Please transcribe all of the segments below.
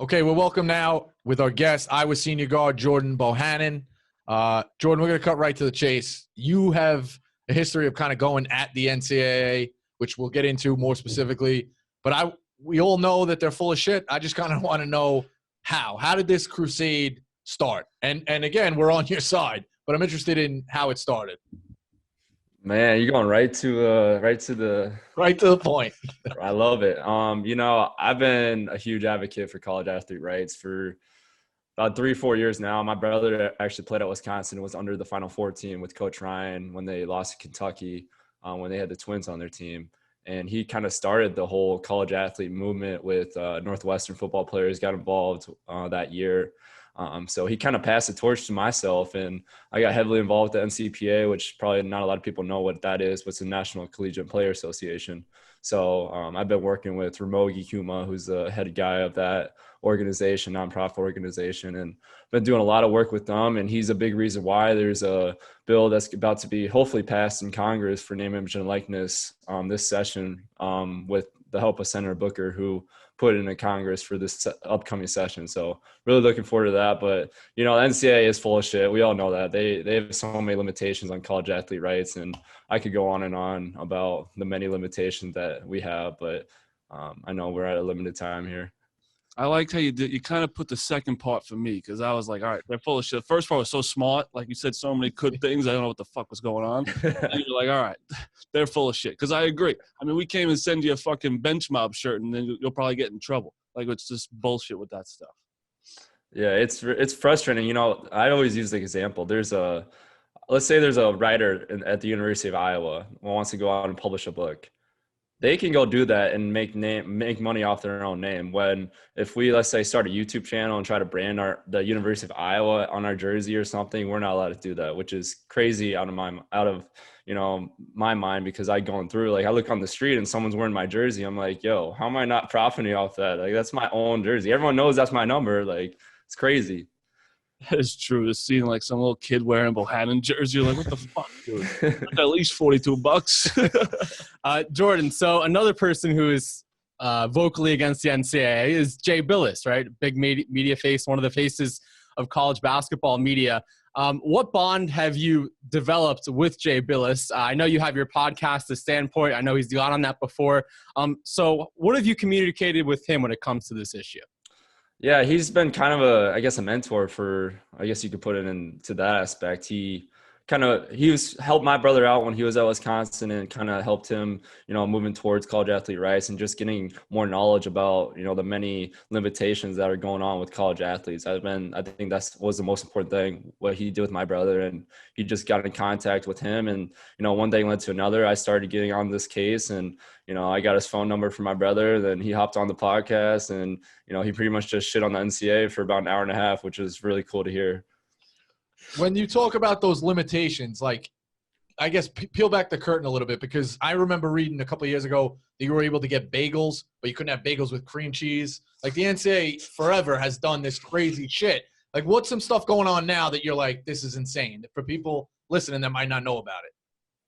Okay, we're welcome now with our guest, Iowa senior guard Jordan Bohannon. Jordan, we're going to cut right to the chase. You have a history of kind of going at the NCAA, which we'll get into more specifically. But we all know that they're full of shit. I just kind of want to know how. How did this crusade start? And again, we're on your side, but I'm interested in how it started. Man, you're going right to the point. I love it. I've been a huge advocate for college athlete rights for about 3-4 years now. My brother actually played at Wisconsin and was under the Final Four team with Coach Ryan when they lost to Kentucky, when they had the Twins on their team. And he kind of started the whole college athlete movement with Northwestern football players got involved that year. So he kind of passed the torch to myself, and I got heavily involved with the NCPA, which probably not a lot of people know what that is, but it's the National Collegiate Players Association. So I've been working with Ramogi Kuma, who's the head guy of that organization, nonprofit organization, and been doing a lot of work with them. And he's a big reason why there's a bill that's about to be hopefully passed in Congress for name, image, and likeness this session with the help of Senator Booker, who put it into Congress for this upcoming session. So really looking forward to that. But, the NCAA is full of shit. We all know that. They have so many limitations on college athlete rights, and I could go on and on about the many limitations that we have, but I know we're at a limited time here. I liked how you kind of put the second part for me, because I was like, all right, they're full of shit. The first part was so smart. Like you said, so many good things. I don't know what the fuck was going on. And you're like, all right, they're full of shit. Because I agree. I mean, we can't even send you a fucking bench mob shirt, and then you'll probably get in trouble. Like, it's just bullshit with that stuff. Yeah, it's frustrating. I always use the example. Let's say there's a writer at the University of Iowa who wants to go out and publish a book. They can go do that and make money off their own name. When if we, let's say, start a YouTube channel and try to brand the University of Iowa on our jersey or something, we're not allowed to do that, which is crazy out of my mind, because I look on the street and someone's wearing my jersey. I'm like, yo, how am I not profiting off that? Like, that's my own jersey. Everyone knows that's my number. Like, it's crazy. That is true. To seeing like some little kid wearing Bohannon jersey, you're like, what the fuck, dude? That's at least $42. Jordan, so another person who is vocally against the NCAA is Jay Billis, right? Big media face, one of the faces of college basketball media. What bond have you developed with Jay Billis? I know you have your podcast, The Standpoint. I know he's gone on that before. So what have you communicated with him when it comes to this issue? Yeah, he's been kind of a mentor for, I guess you could put it into that aspect. He helped my brother out when he was at Wisconsin, and kind of helped him, moving towards college athlete rights and just getting more knowledge about, the many limitations that are going on with college athletes. I think that was the most important thing, what he did with my brother, and he just got in contact with him. And, one thing led to another. I started getting on this case, and, I got his phone number from my brother. Then he hopped on the podcast, and, he pretty much just shit on the NCAA for about an hour and a half, which was really cool to hear. When you talk about those limitations, like, I guess peel back the curtain a little bit, because I remember reading a couple of years ago that you were able to get bagels, but you couldn't have bagels with cream cheese. Like, the NCAA forever has done this crazy shit. Like, what's some stuff going on now that you're like, this is insane, for people listening that might not know about it?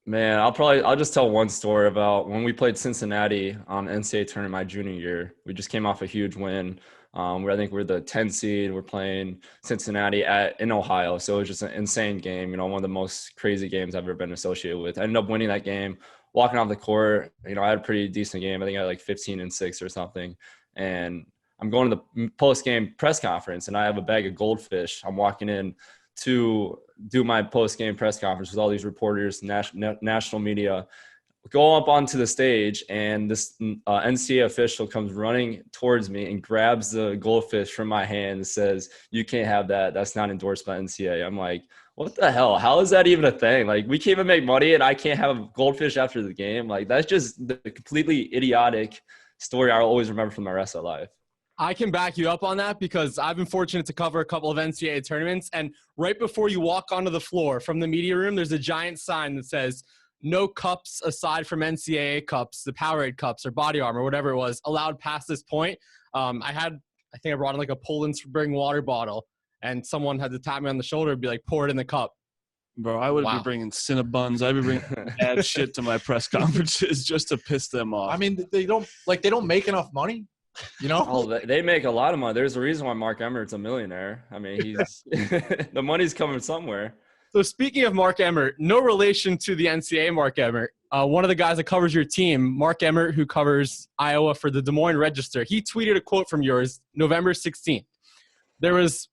Man, I'll just tell one story about when we played Cincinnati on NCAA tournament my junior year. We just came off a huge win. I think we're the 10 seed. We're playing Cincinnati in Ohio. So it was just an insane game, one of the most crazy games I've ever been associated with. I ended up winning that game, walking off the court. I had a pretty decent game. I think I had like 15-6 or something. And I'm going to the post-game press conference, and I have a bag of goldfish. I'm walking in to do my post-game press conference with all these reporters, national media. Go up onto the stage, and this NCAA official comes running towards me and grabs the goldfish from my hand and says, "You can't have that. That's not endorsed by NCAA." I'm like, what the hell? How is that even a thing? Like, we can't even make money, and I can't have a goldfish after the game. Like, that's just the completely idiotic story I'll always remember from my rest of life. I can back you up on that, because I've been fortunate to cover a couple of NCAA tournaments, and right before you walk onto the floor from the media room, there's a giant sign that says, "No cups aside from NCAA cups, the Powerade cups or Body Armor," whatever it was, allowed past this point. I think I brought in like a Poland Spring water bottle, and someone had to tap me on the shoulder and be like, "Pour it in the cup." Bro, I would be bringing Cinnabons. I'd be bringing bad shit to my press conferences just to piss them off. I mean, they don't make enough money. You know? Oh, they make a lot of money. There's a reason why Mark Emmert's a millionaire. I mean, he's the money's coming somewhere. So speaking of Mark Emmert, no relation to the NCAA Mark Emmert. One of the guys that covers your team, Mark Emmert, who covers Iowa for the Des Moines Register, he tweeted a quote from yours, November 16th. There was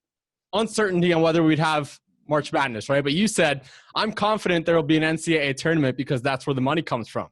uncertainty on whether we'd have March Madness, right? But you said, I'm confident there will be an NCAA tournament because that's where the money comes from.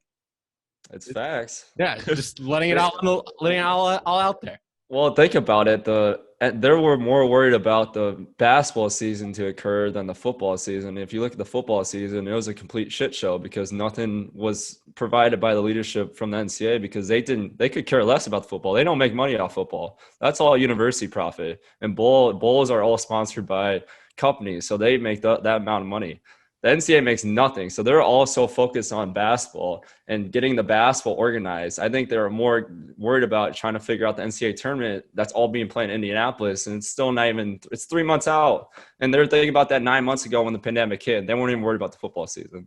It's facts. Yeah, just letting it all out there. Well, think about it. They were more worried about the basketball season to occur than the football season. If you look at the football season, it was a complete shit show because nothing was provided by the leadership from the NCAA because they could care less about the football. They don't make money off football. That's all university profit. And bowls are all sponsored by companies, so they make that amount of money. The NCAA makes nothing. So they're all so focused on basketball and getting the basketball organized. I think they're more worried about trying to figure out the NCAA tournament that's all being played in Indianapolis. And it's still not even – it's 3 months out. And they're thinking about that 9 months ago when the pandemic hit. They weren't even worried about the football season.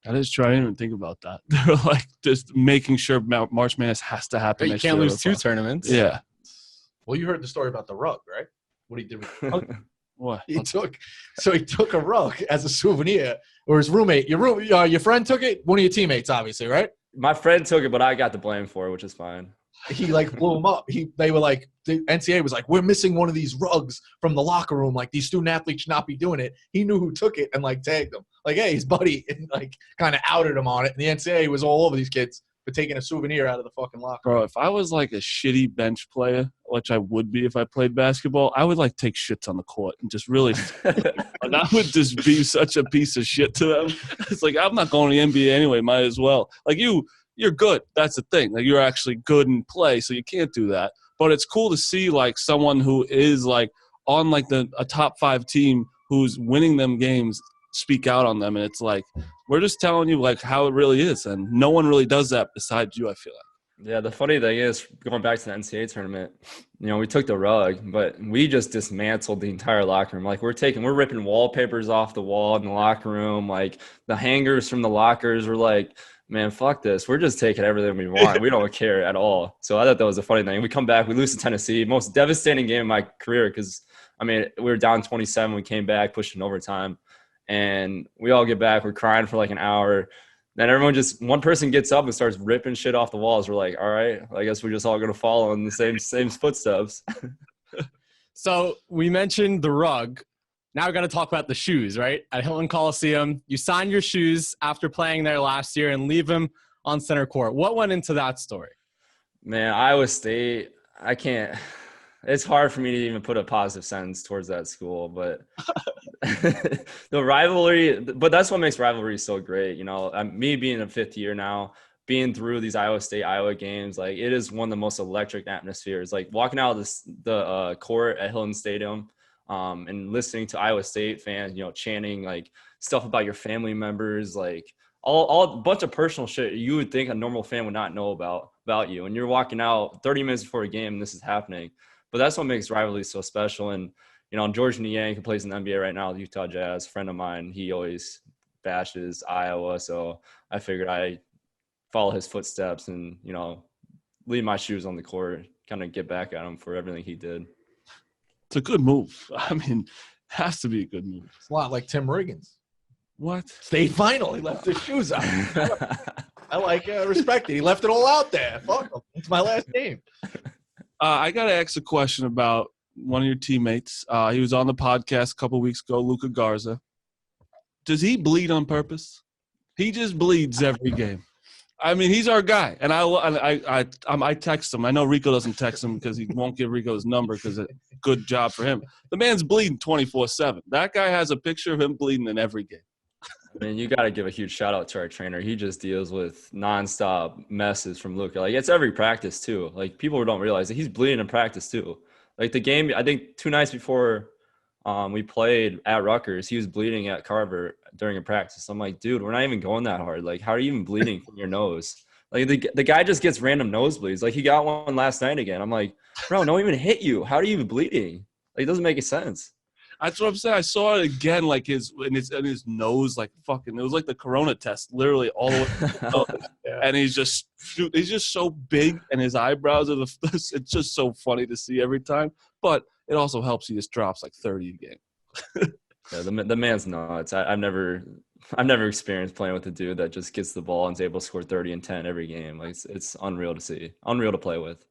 I just try to even think about that. They're like just making sure March Madness has to happen. You can't lose 2 tournaments. Yeah. Well, you heard the story about the rug, right? What he did with What? he took a rug as a souvenir, or his roommate. Your friend took it. One of your teammates, obviously, right? My friend took it, but I got the blame for it, which is fine. He blew him up. They were like, the NCAA was like, we're missing one of these rugs from the locker room. Like, these student athletes should not be doing it. He knew who took it and tagged him. Like, hey, his buddy, and kind of outed him on it. And the NCAA was all over these kids for taking a souvenir out of the fucking locker room. Bro, if I was a shitty bench player, which I would be if I played basketball, I would take shits on the court and just really and I would just be such a piece of shit to them. It's I'm not going to the NBA anyway, might as well. You're good. That's the thing. You're actually good in play, so you can't do that. But it's cool to see someone who is on a top 5 team who's winning them games speak out on them, and it's we're just telling you how it really is, and no one really does that besides you, I feel like. Yeah, the funny thing is, going back to the NCAA tournament, we took the rug, but we just dismantled the entire locker room. We're ripping wallpapers off the wall in the locker room. The hangers from the lockers were man, fuck this. We're just taking everything we want. We don't care at all. So I thought that was a funny thing. We come back, we lose to Tennessee. Most devastating game of my career because, we were down 27. We came back, pushing overtime. And we all get back. We're crying for an hour. Then one person gets up and starts ripping shit off the walls. We're like, all right, I guess we're just all going to follow in the same footsteps. So we mentioned the rug. Now we're going to talk about the shoes, right? At Hilton Coliseum, you signed your shoes after playing there last year and leave them on center court. What went into that story? Man, Iowa State, I can't – it's hard for me to even put a positive sentence towards that school, but the rivalry – but that's what makes rivalry so great. Me being in 5th year now, being through these Iowa State-Iowa games, it is one of the most electric atmospheres. Walking out of the court at Hilton Stadium – and listening to Iowa State fans, chanting stuff about your family members, all a bunch of personal shit you would think a normal fan would not know about you. And you're walking out 30 minutes before a game and this is happening. But that's what makes rivalry so special. And, George Niang, who plays in the NBA right now, the Utah Jazz, friend of mine, he always bashes Iowa. So I figured I'd follow his footsteps and, leave my shoes on the court, kind of get back at him for everything he did. It's a good move. It has to be a good move. It's a lot like Tim Riggins. What? State final. He left his shoes out. I respect it. He left it all out there. Fuck him. It's my last game. I got to ask a question about one of your teammates. He was on the podcast a couple weeks ago, Luka Garza. Does he bleed on purpose? He just bleeds every game. He's our guy, and I text him. I know Rico doesn't text him because he won't give Rico his number because it's a good job for him. The man's bleeding 24/7. That guy has a picture of him bleeding in every game. You got to give a huge shout out to our trainer. He just deals with nonstop messes from Luka. It's every practice too. People don't realize that he's bleeding in practice too. The game, I think 2 nights before we played at Rutgers, he was bleeding at Carver during a practice. I'm like, dude, we're not even going that hard. How are you even bleeding from your nose? The guy just gets random nosebleeds. He got one last night again. I'm like, bro, no one even hit you. How are you even bleeding? It doesn't make any sense. That's what I'm saying. I saw it again, like his nose, like fucking. It was like the corona test, literally all the way. Yeah. And he's just so big, and his eyebrows are it's just so funny to see every time. But it also helps he just drops like 30 a game. Yeah, the man's nuts. I've never experienced playing with a dude that just gets the ball and is able to score 30 and 10 every game. Like it's unreal to see, unreal to play with.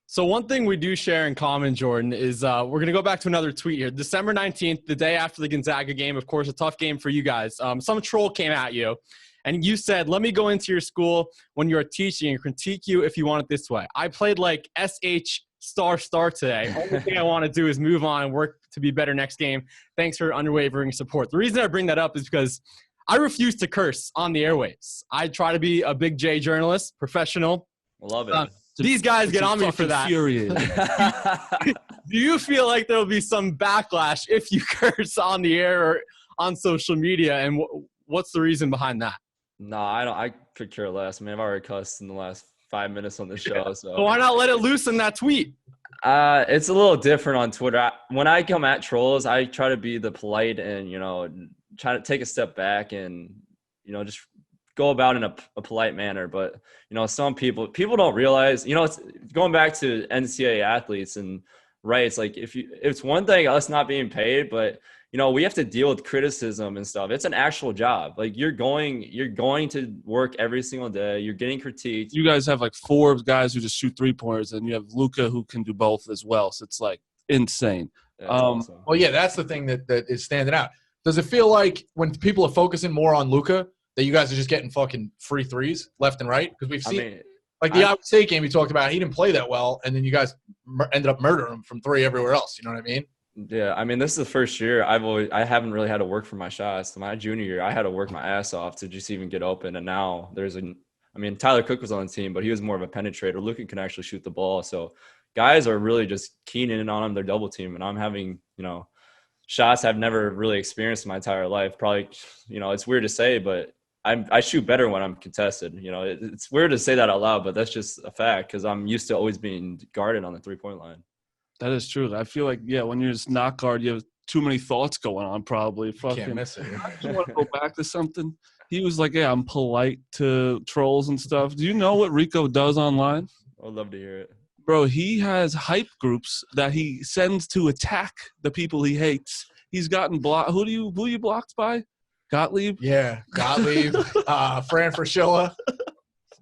So one thing we do share in common, Jordan, is we're going to go back to another tweet here. December 19th, the day after the Gonzaga game, of course, a tough game for you guys. Some troll came at you, and you said, let me go into your school when you're teaching and critique you if you want it this way. I played like SH star today. Only thing I want to do is move on and work to be better next game. Thanks for your unwavering support. The reason I bring that up is because I refuse to curse on the airwaves. I try to be a big J journalist, professional. Love it. These guys get on me for that. Do you feel like there'll be some backlash if you curse on the air or on social media? And what's the reason behind that? No, I don't. I could care less. I mean, I've already cussed in the last 5 minutes on the show. So why not let it loose in that tweet? It's a little different on Twitter. When I come at trolls, I try to be the polite and, try to take a step back and, just go about in a polite manner. But, some people don't realize, it's going back to NCAA athletes and rights. Like it's one thing us not being paid, but we have to deal with criticism and stuff. It's an actual job. Like you're going to work every single day. You're getting critiqued. You guys have like 4 guys who just shoot 3-pointers, and you have Luka who can do both as well. So it's like insane. Awesome. Well, yeah, that's the thing that is standing out. Does it feel like when people are focusing more on Luka that you guys are just getting fucking free threes left and right? Because we've seen like the Iowa State game you talked about, he didn't play that well, and then you guys ended up murdering him from 3 everywhere else. You know what I mean? Yeah, I mean, this is the first year I haven't really had to work for my shots. My junior year, I had to work my ass off to just even get open. And now Tyler Cook was on the team, but he was more of a penetrator. Luka can actually shoot the ball. So guys are really just keening in on him. They're double team. And I'm having, shots I've never really experienced in my entire life. Probably, it's weird to say, but I shoot better when I'm contested. It's weird to say that out loud, but that's just a fact because I'm used to always being guarded on the 3-point line. That is true. I feel like, when you're just not guard, you have too many thoughts going on probably. Can't miss it. I just want to go back to something. He was like, I'm polite to trolls and stuff. Do you know what Rico does online? I'd love to hear it. Bro, he has hype groups that he sends to attack the people he hates. He's gotten blocked. Who you blocked by? Gottlieb? Yeah, Gottlieb, Fran Fraschilla.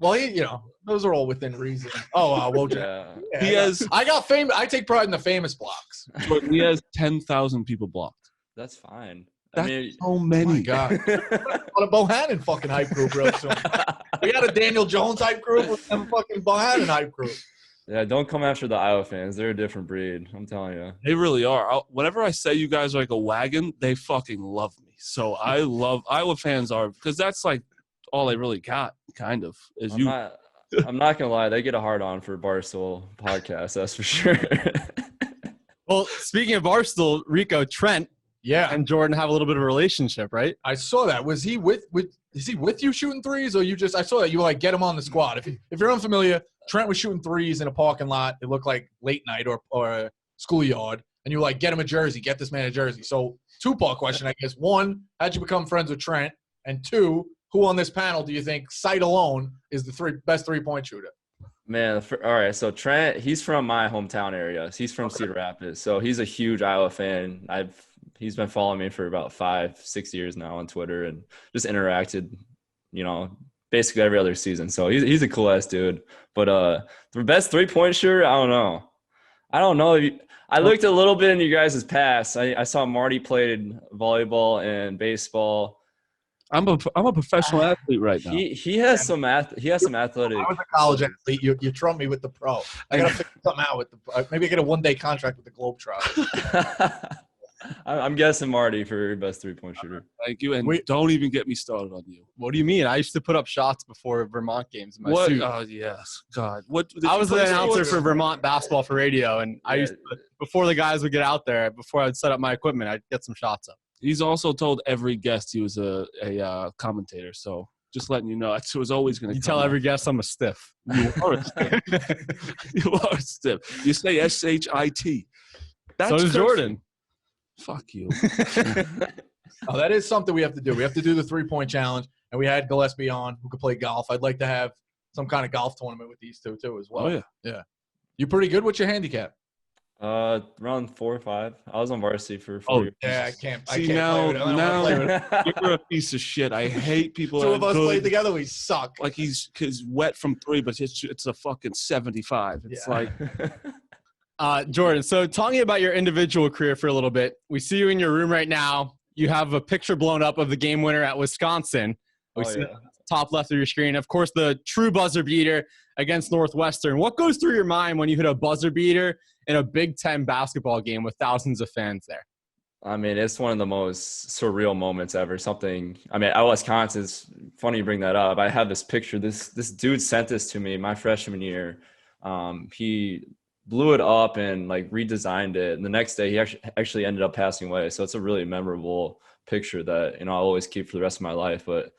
Well, those are all within reason. Wojak. Yeah. He has. I got famous. I take pride in the famous blocks. He has 10,000 people blocked. That's fine. That's so many. Oh my God. On a Bohannon fucking hype group real soon. We got a Daniel Jones hype group. We have a fucking Bohannon hype group. Yeah, don't come after the Iowa fans. They're a different breed. I'm telling you. They really are. Whenever I say you guys are like a wagon, they fucking love me. So I love Iowa fans because that's like all they really got, kind of. I'm not gonna lie, they get a hard on for Barstool podcast, that's for sure. Well, speaking of Barstool, Rico, Trent, and Jordan have a little bit of a relationship, right? I saw that. Was he is he with you shooting threes, or I saw that you like get him on the squad? If you're unfamiliar, Trent was shooting threes in a parking lot. It looked like late night or a schoolyard, and you were like, get him a jersey, get this man a jersey. So 2-part question, I guess. 1, how'd you become friends with Trent? And 2, who on this panel do you think, sight alone, is the best 3-point shooter? Man, all right. So Trent, he's from my hometown area. He's from Cedar Rapids, so he's a huge Iowa fan. He's been following me for about 5-6 years now on Twitter, and just interacted, basically every other season. So he's a cool ass dude. But the best 3-point shooter, I don't know. I looked a little bit in you guys' past. I saw Marty played volleyball and baseball. I'm a professional athlete right now. He has some athletic. I was a college athlete. You trump me with the pro. I gotta figure something out with maybe I get a 1-day contract with the Globetrotters. I'm guessing Marty for best 3-point shooter. Thank you, and don't even get me started on you. What do you mean? I used to put up shots before Vermont games in my suit. Oh yes, God. I was the announcer for Vermont basketball for radio, and I used to, before the guys would get out there, before I'd set up my equipment, I'd get some shots up. He's also told every guest he was a commentator, so just letting you know. It was always going to. You tell every guest I'm a stiff. You are a stiff. You are a stiff. You say SHIT. So does Jordan. Fuck you. Oh, that is something we have to do. We have to do the 3-point challenge, and we had Gillespie on who could play golf. I'd like to have some kind of golf tournament with these two too as well. Oh, yeah. Yeah. You pretty good with your handicap? Around 4 or 5. I was on varsity for 4 years. Yeah, I can't. See, play with it. I don't wanna play with it. You're a piece of shit. I hate people. Two that of are us good. played together, we suck. Like he's wet from 3, but it's a fucking 75. It's Yeah. like Jordan, so talking about your individual career for a little bit, we see you in your room right now. You have a picture blown up of the game winner at Wisconsin. We see it on the top left of your screen. Of course, the true buzzer beater against Northwestern. What goes through your mind when you hit a buzzer beater in a Big Ten basketball game with thousands of fans there? I mean, it's one of the most surreal moments ever. At Wisconsin, it's funny you bring that up. I have this picture. This dude sent this to me my freshman year. He blew it up and like redesigned it. And the next day he actually ended up passing away. So it's a really memorable picture that, I'll always keep for the rest of my life. But,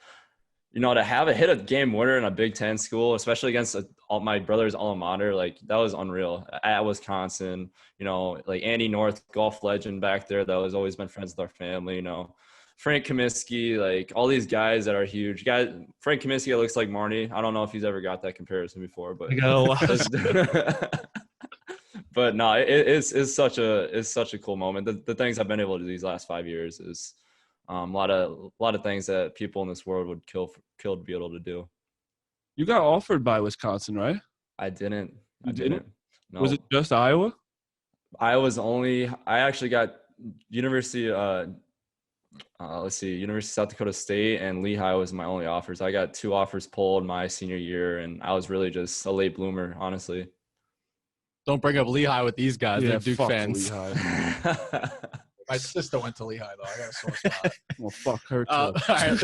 to have hit a game winner in a Big Ten school, especially against my brother's alma mater, like that was unreal. At Wisconsin, like Andy North, golf legend back there that has always been friends with our family, Frank Kaminsky, like all these guys that are huge. Frank Kaminsky looks like Marty. I don't know if he's ever got that comparison before, but but no, it's such a cool moment. The things I've been able to do these last 5 years is a lot of things that people in this world would kill to be able to do. you got offered by Wisconsin, right? I didn't. No. Was it just Iowa? I actually got University of South Dakota State and Lehigh was my only offers. I got 2 offers pulled my senior year, and I was really just a late bloomer, honestly. Don't bring up Lehigh with these guys. They're Duke fuck fans. Lehigh. My sister went to Lehigh, though. I got a sore spot. Well, fuck her too. All right.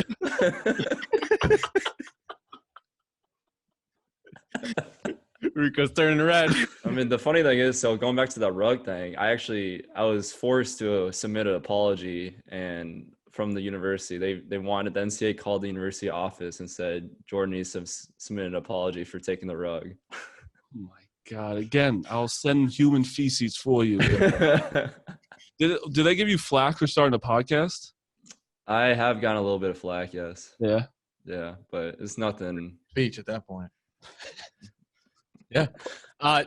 Rico's turning red. I mean, the funny thing is, so going back to that rug thing, I was forced to submit an apology, and from the university, the NCAA called the university office and said Jordan needs to submit an apology for taking the rug. Oh my God! Again, I'll send human feces for you. Did they give you flack for starting a podcast? I have gotten a little bit of flack, yes. Yeah. Yeah, but it's nothing. Speech at that point. Yeah.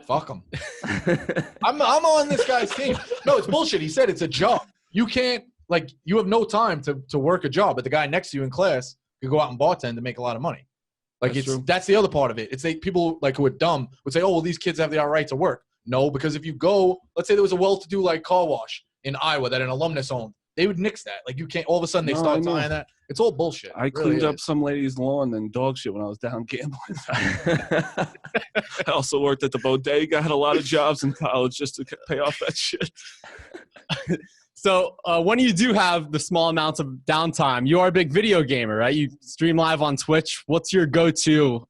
Fuck him. I'm on this guy's team. No, it's bullshit. He said it's a job. You can't, you have no time to work a job, but the guy next to you in class could go out and bartend and make a lot of money. That's the other part of it. It's people who are dumb would say, oh, well, these kids have the right to work. No, because if you go, let's say there was a well-to-do car wash in Iowa that an alumnus owned, they would nix that. You can't, all of a sudden they start tying that. It's all bullshit. I cleaned up some lady's lawn and dog shit when I was down gambling. I also worked at the bodega. I had a lot of jobs in college just to pay off that shit. So when you do have the small amounts of downtime, you are a big video gamer, right? You stream live on Twitch. What's your go-to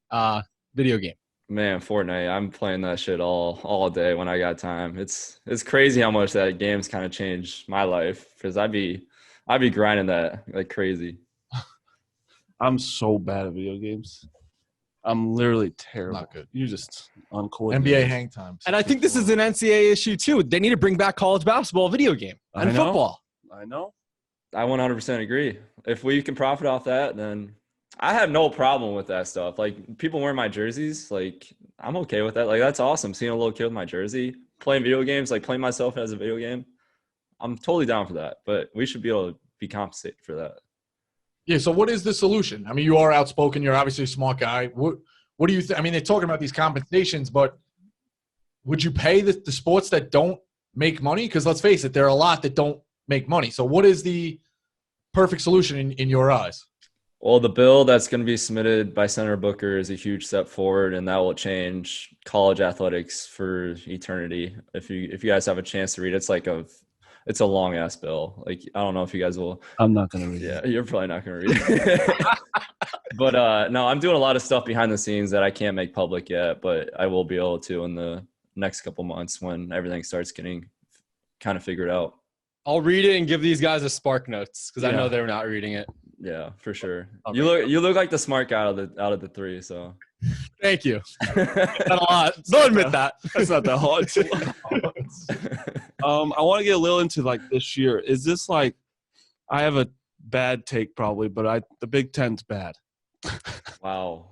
video game? Man, Fortnite. I'm playing that shit all day when I got time. It's crazy how much that game's kind of changed my life, because I'd be grinding that like crazy. I'm so bad at video games. I'm literally terrible. Not good. You're just uncoordinated. NBA hang time. And I think this is an NCAA issue too. They need to bring back college basketball video game and football. I know. I 100% agree. If we can profit off that, then I have no problem with that stuff. People wearing my jerseys, I'm okay with that. That's awesome. Seeing a little kid with my jersey, playing video games, playing myself as a video game. I'm totally down for that. But we should be able to be compensated for that. Yeah, so what is the solution? I mean, you are outspoken. You're obviously a smart guy. What do you think? I mean, they're talking about these compensations, but would you pay the sports that don't make money? Because let's face it, there are a lot that don't make money. So what is the perfect solution in your eyes? Well, the bill that's going to be submitted by Senator Booker is a huge step forward, and that will change college athletics for eternity. If you guys have a chance to read it, it's a long ass bill. I don't know if you guys will. I'm not going to read it. Yeah, you're probably not going to read it. But no, I'm doing a lot of stuff behind the scenes that I can't make public yet, but I will be able to in the next couple months when everything starts getting kind of figured out. I'll read it and give these guys a spark notes because I know they're not reading it. Yeah, for sure. You look like the smart guy out of the three. So, thank you. Not a lot. Don't admit that. That's not that hard. I want to get a little into like this year. Is this like I have a bad take probably, but the Big Ten's bad. Wow.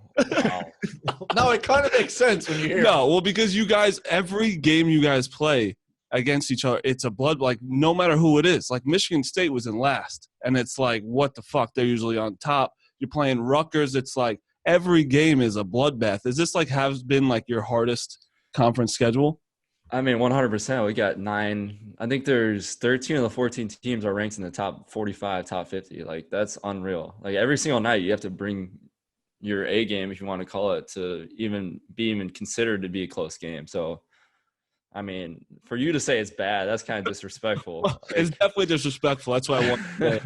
No, it kind of makes sense when you hear. No, well, because you guys, every game you guys play against each other, it's a blood, like no matter who it is. Like Michigan State was in last, and it's like, what the fuck? They're usually on top. You're playing Rutgers. It's like every game is a bloodbath. Is this like has been like your hardest conference schedule? I mean, 100%. We got 9. I think there's 13 of the 14 teams are ranked in the top 45, top 50. Like, that's unreal. Like, every single night you have to bring your A game, if you want to call it, to even be considered to be a close game. So, I mean, for you to say it's bad, that's kind of disrespectful. It's definitely disrespectful. That's what I want to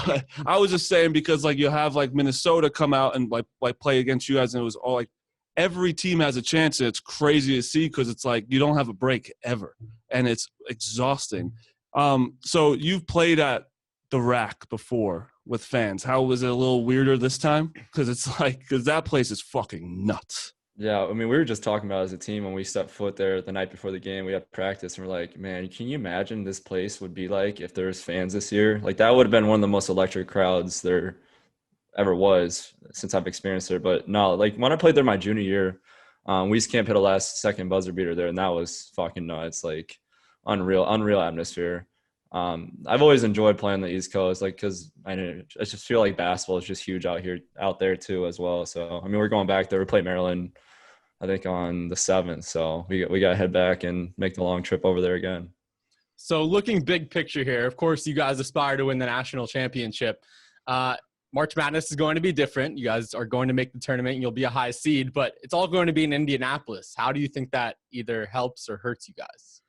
say. I was just saying because, like, you have, like, Minnesota come out and, like play against you guys, and it was all, like, every team has a chance, and it's crazy to see because it's like you don't have a break ever, and it's exhausting. So you've played at the Rack before with fans. How was it a little weirder this time? Because that place is fucking nuts. Yeah, I mean, we were just talking about as a team when we stepped foot there the night before the game. We had practice, and we're like, man, can you imagine this place would be like if there was fans this year? Like, that would have been one of the most electric crowds there ever was since I've experienced it. But no, like when I played there my junior year, we just can't hit a last second buzzer beater there, and that was fucking nuts. Like unreal atmosphere. I've always enjoyed playing the East Coast, like because I just feel like basketball is just huge out there too as well. So I mean, we're going back there. We play Maryland, I think on the 7th. So we got to head back and make the long trip over there again. So looking big picture here, of course, you guys aspire to win the national championship. March Madness is going to be different. You guys are going to make the tournament and you'll be a high seed, but it's all going to be in Indianapolis. How do you think that either helps or hurts you guys?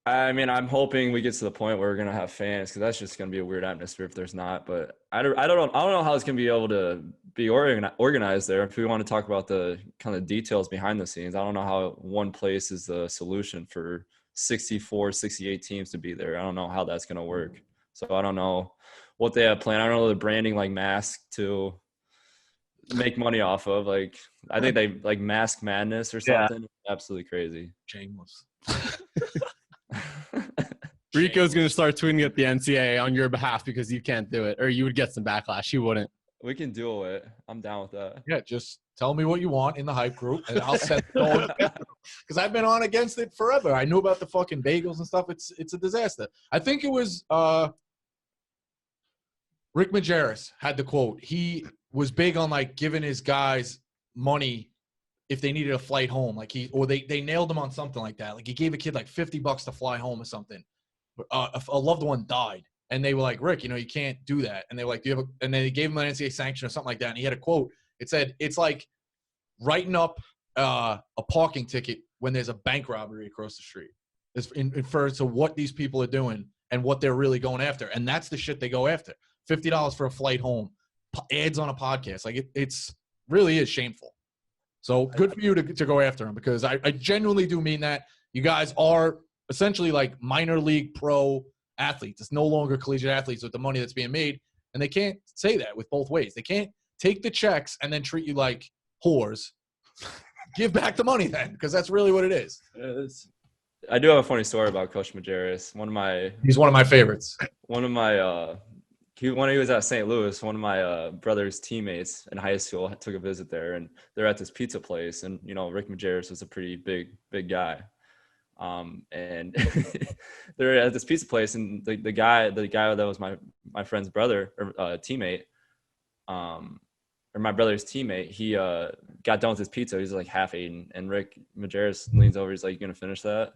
I mean, I'm hoping we get to the point where we're going to have fans, because that's just going to be a weird atmosphere if there's not. But I don't know how it's going to be able to be organized there. If we want to talk about the kind of details behind the scenes, I don't know how one place is the solution for 64, 68 teams to be there. I don't know how that's going to work. So I don't know what they have planned. I don't know the branding like mask to make money off of. Like, I think they like Mask Madness or something. Yeah. Absolutely crazy. Shameless. Rico's going to start tweeting at the NCAA on your behalf because you can't do it, or you would get some backlash. You wouldn't. We can do it. I'm down with that. Yeah, just tell me what you want in the hype group, and I'll set the goal. Because I've been on against it forever. I knew about the fucking bagels and stuff. It's a disaster. I think it was Rick Majerus had the quote. He was big on like giving his guys money if they needed a flight home. Like they nailed him on something like that. Like he gave a kid like $50 to fly home or something. A loved one died, and they were like, Rick, you can't do that. And they were like, and then they gave him an NCAA sanction or something like that. And he had a quote. It said, it's like writing up a parking ticket when there's a bank robbery across the street. It refers to what these people are doing and what they're really going after. And that's the shit they go after. $50 for a flight home, ads on a podcast. Like it's really is shameful. So good for you to go after him, because I genuinely do mean that. You guys are essentially like minor league pro athletes. It's no longer collegiate athletes with the money that's being made. And they can't say that with both ways. They can't take the checks and then treat you like whores. Give back the money then, because that's really what it is. I do have a funny story about Coach Majerus. He's one of my favorites. When he was at St. Louis, one of my brother's teammates in high school took a visit there, and they're at this pizza place. And, Rick Majerus was a pretty big guy. And they're at this pizza place, and the guy that was my friend's brother or teammate, or my brother's teammate, he got done with his pizza. He's like half eaten, and Rick Majerus leans over. He's like, "You gonna finish that?"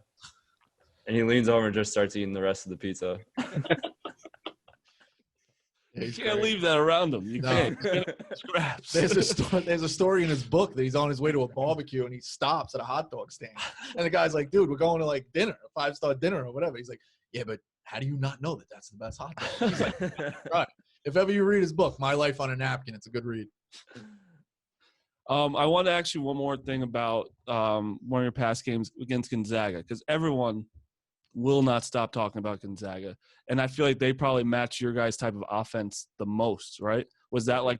And he leans over and just starts eating the rest of the pizza. You can't leave that around him. You can't. Scraps. There's a story in his book that he's on his way to a barbecue and he stops at a hot dog stand. And the guy's like, dude, we're going to like dinner, a 5-star dinner or whatever. He's like, yeah, but how do you not know that that's the best hot dog? He's like, right. If ever you read his book, My Life on a Napkin, it's a good read. I want to ask you one more thing about one of your past games against Gonzaga, because everyone will not stop talking about Gonzaga. And I feel like they probably match your guys' type of offense the most, right? Was that like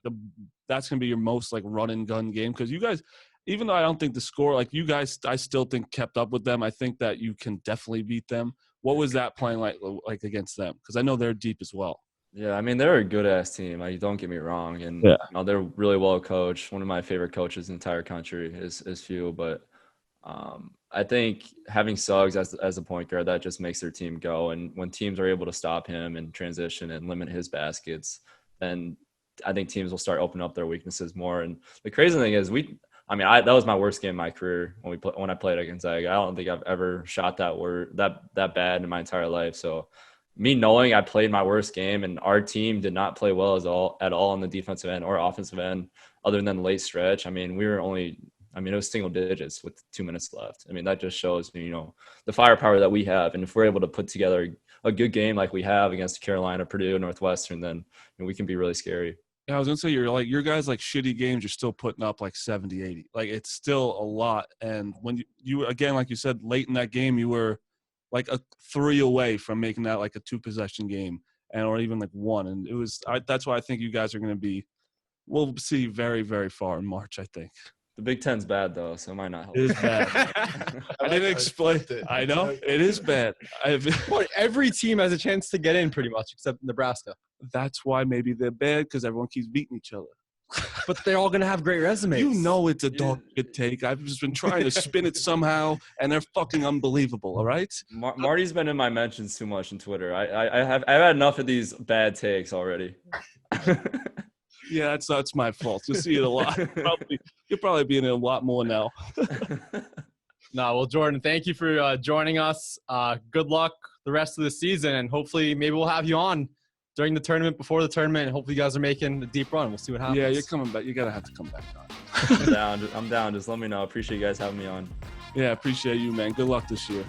that's going to be your most like run and gun game? Because you guys, even though I don't think the score, like you guys, I still think kept up with them. I think that you can definitely beat them. What was that playing like against them? Because I know they're deep as well. Yeah, I mean, they're a good-ass team. Like, don't get me wrong. And Yeah. They're really well coached. One of my favorite coaches in the entire country is Few. But I think having Suggs as a point guard, that just makes their team go. And when teams are able to stop him and transition and limit his baskets, then I think teams will start opening up their weaknesses more. And the crazy thing is that was my worst game of my career when I played at Gonzaga. I don't think I've ever shot that bad in my entire life. So me knowing I played my worst game and our team did not play well at all on the defensive end or offensive end, other than the late stretch. I mean, it was single digits with 2 minutes left. I mean, that just shows, the firepower that we have. And if we're able to put together a good game like we have against Carolina, Purdue, Northwestern, then we can be really scary. Yeah, I was going to say, your guys, like, shitty games, you're still putting up, like, 70, 80. Like, it's still a lot. And when you again, like you said, late in that game, you were, like, a 3 away from making that, like, a 2-possession game or even, like, 1. And that's why I think you guys are going to we'll see very, very far in March, I think. The Big Ten's bad, though, so it might not help. It is bad. I didn't explain it. I know. It is bad. Every team has a chance to get in pretty much except Nebraska. That's why maybe they're bad, because everyone keeps beating each other. But they're all going to have great resumes. You know it's a dog shit take. I've just been trying to spin it somehow, and they're fucking unbelievable, all right? Marty's been in my mentions too much on Twitter. I've had enough of these bad takes already. Yeah, that's my fault. You'll see it a lot. You'll probably be in it a lot more now. No, well, Jordan, thank you for joining us. Good luck the rest of the season, and hopefully maybe we'll have you on during the tournament, before the tournament, and hopefully you guys are making a deep run. We'll see what happens. Yeah, you're coming back. You're going to have to come back on. I'm down. Just let me know. Appreciate you guys having me on. Yeah, appreciate you, man. Good luck this year.